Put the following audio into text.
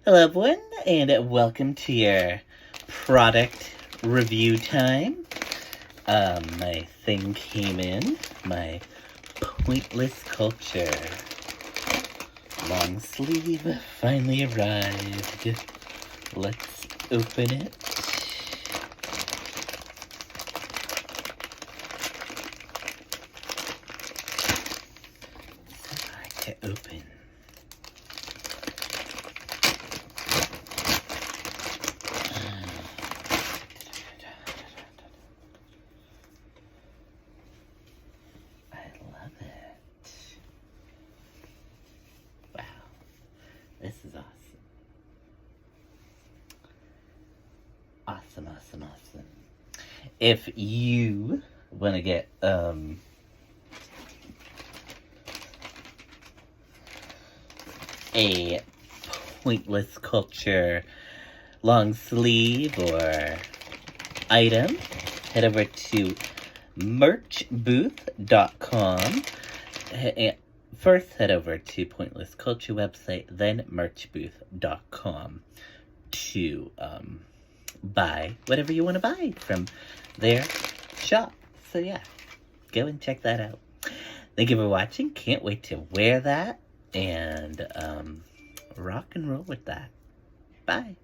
Hello everyone, and welcome to your product review time. My thing came in, my Pointless Culture long sleeve finally arrived. Let's open it. So hard to open. This is awesome. Awesome. If you want to get, a Pointless Culture long sleeve or item, head over to merchbooth.com. First, head over to Pointless Culture website, then merchbooth.com to buy whatever you want to buy from their shop. So yeah, go and check that out. Thank you for watching. Can't wait to wear that and rock and roll with that. Bye.